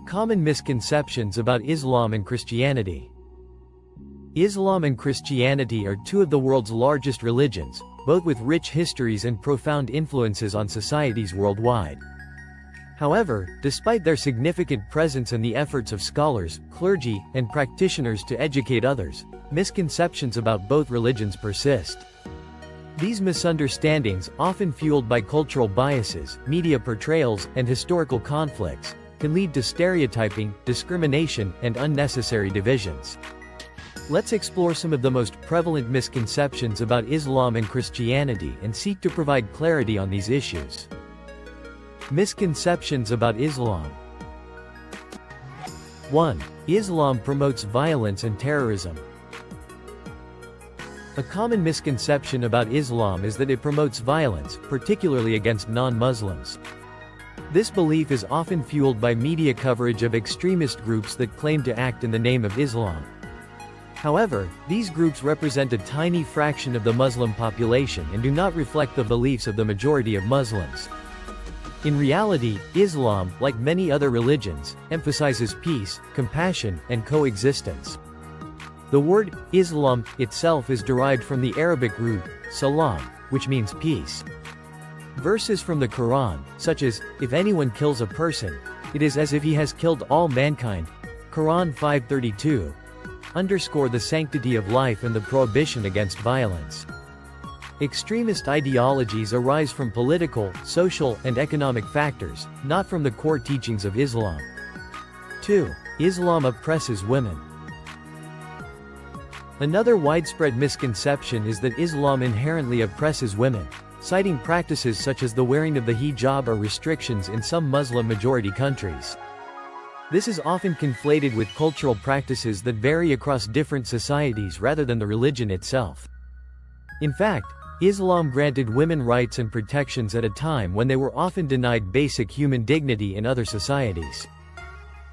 Common misconceptions about Islam and Christianity. Islam and Christianity are two of the world's largest religions, both with rich histories and profound influences on societies worldwide. However, despite their significant presence and the efforts of scholars, clergy, and practitioners to educate others, misconceptions about both religions persist. These misunderstandings, often fueled by cultural biases, media portrayals, and historical conflicts, can lead to stereotyping, discrimination, and unnecessary divisions. Let's explore some of the most prevalent misconceptions about Islam and Christianity and seek to provide clarity on these issues. Misconceptions about Islam. 1. Islam promotes violence and terrorism. A common misconception about Islam is that it promotes violence, particularly against non-Muslims. This belief is often fueled by media coverage of extremist groups that claim to act in the name of Islam. However, these groups represent a tiny fraction of the Muslim population and do not reflect the beliefs of the majority of Muslims. In reality, Islam, like many other religions, emphasizes peace, compassion, and coexistence. The word Islam itself is derived from the Arabic root salam, which means peace. Verses from the Quran, such as, "If anyone kills a person, it is as if he has killed all mankind," Quran 5:32, underscore the sanctity of life and the prohibition against violence. Extremist ideologies arise from political, social, and economic factors, not from the core teachings of Islam. 2. Islam oppresses women. Another widespread misconception is that Islam inherently oppresses women, citing practices such as the wearing of the hijab or restrictions in some Muslim-majority countries. This is often conflated with cultural practices that vary across different societies rather than the religion itself. In fact, Islam granted women rights and protections at a time when they were often denied basic human dignity in other societies.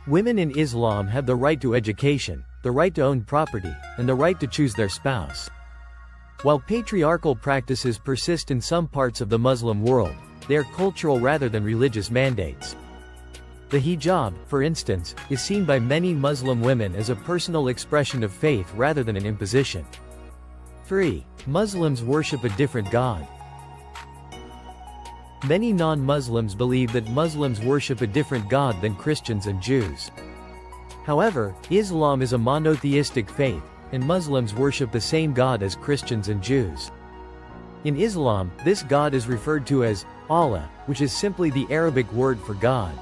Women in Islam have the right to education, the right to own property, and the right to choose their spouse. While patriarchal practices persist in some parts of the Muslim world, they are cultural rather than religious mandates. The hijab, for instance, is seen by many Muslim women as a personal expression of faith rather than an imposition. 3. Muslims worship a different God. Many non-Muslims believe that Muslims worship a different God than Christians and Jews. However, Islam is a monotheistic faith, and Muslims worship the same God as Christians and Jews. In Islam, this God is referred to as Allah, which is simply the Arabic word for God.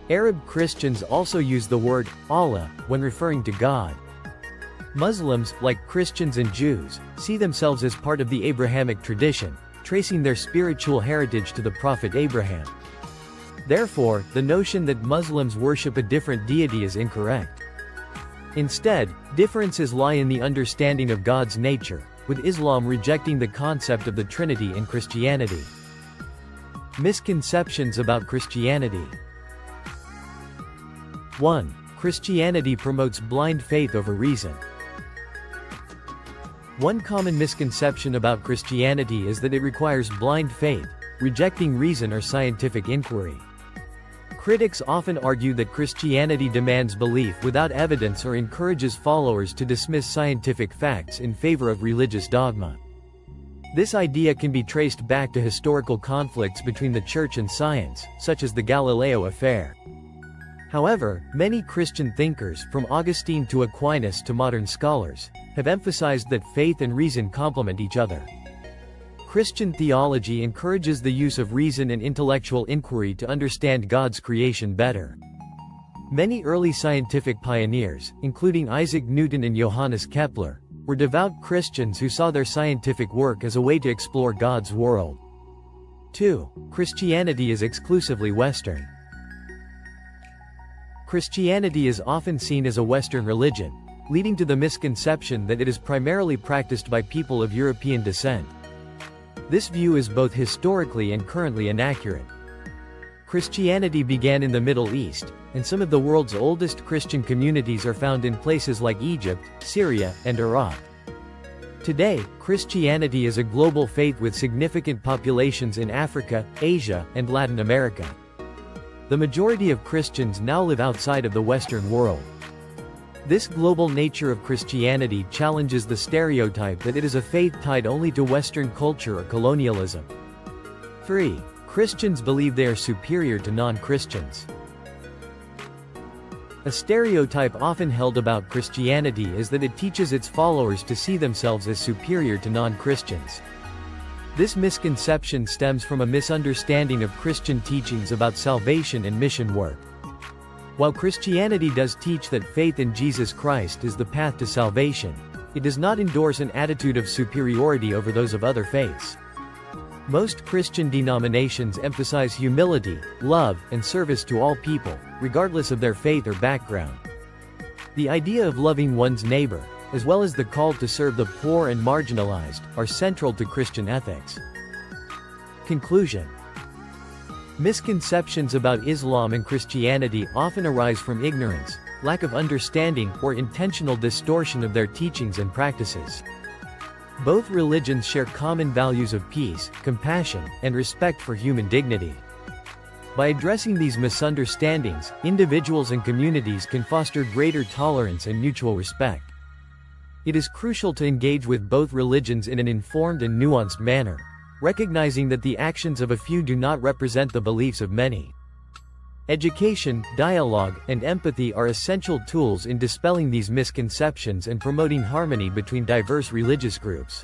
Arab Christians also use the word Allah when referring to God. Muslims, like Christians and Jews, see themselves as part of the Abrahamic tradition, tracing their spiritual heritage to the Prophet Abraham. Therefore, the notion that Muslims worship a different deity is incorrect. Instead, differences lie in the understanding of God's nature, with Islam rejecting the concept of the Trinity in Christianity. Misconceptions about Christianity. 1. Christianity promotes blind faith over reason. One common misconception about Christianity is that it requires blind faith, rejecting reason or scientific inquiry. Critics often argue that Christianity demands belief without evidence or encourages followers to dismiss scientific facts in favor of religious dogma. This idea can be traced back to historical conflicts between the church and science, such as the Galileo affair. However, many Christian thinkers, from Augustine to Aquinas to modern scholars, have emphasized that faith and reason complement each other. Christian theology encourages the use of reason and intellectual inquiry to understand God's creation better. Many early scientific pioneers, including Isaac Newton and Johannes Kepler, were devout Christians who saw their scientific work as a way to explore God's world. 2. Christianity is exclusively Western. Christianity is often seen as a Western religion, leading to the misconception that it is primarily practiced by people of European descent. This view is both historically and currently inaccurate. Christianity began in the Middle East, and some of the world's oldest Christian communities are found in places like Egypt, Syria, and Iraq. Today, Christianity is a global faith with significant populations in Africa, Asia, and Latin America. The majority of Christians now live outside of the Western world. This global nature of Christianity challenges the stereotype that it is a faith tied only to Western culture or colonialism. 3. Christians believe they are superior to non-Christians. A stereotype often held about Christianity is that it teaches its followers to see themselves as superior to non-Christians. This misconception stems from a misunderstanding of Christian teachings about salvation and mission work. While Christianity does teach that faith in Jesus Christ is the path to salvation, it does not endorse an attitude of superiority over those of other faiths. Most Christian denominations emphasize humility, love, and service to all people, regardless of their faith or background. The idea of loving one's neighbor, as well as the call to serve the poor and marginalized, are central to Christian ethics. Conclusion. Misconceptions about Islam and Christianity often arise from ignorance, lack of understanding, or intentional distortion of their teachings and practices. Both religions share common values of peace, compassion, and respect for human dignity. By addressing these misunderstandings, individuals and communities can foster greater tolerance and mutual respect. It is crucial to engage with both religions in an informed and nuanced manner, recognizing that the actions of a few do not represent the beliefs of many. Education, dialogue, and empathy are essential tools in dispelling these misconceptions and promoting harmony between diverse religious groups.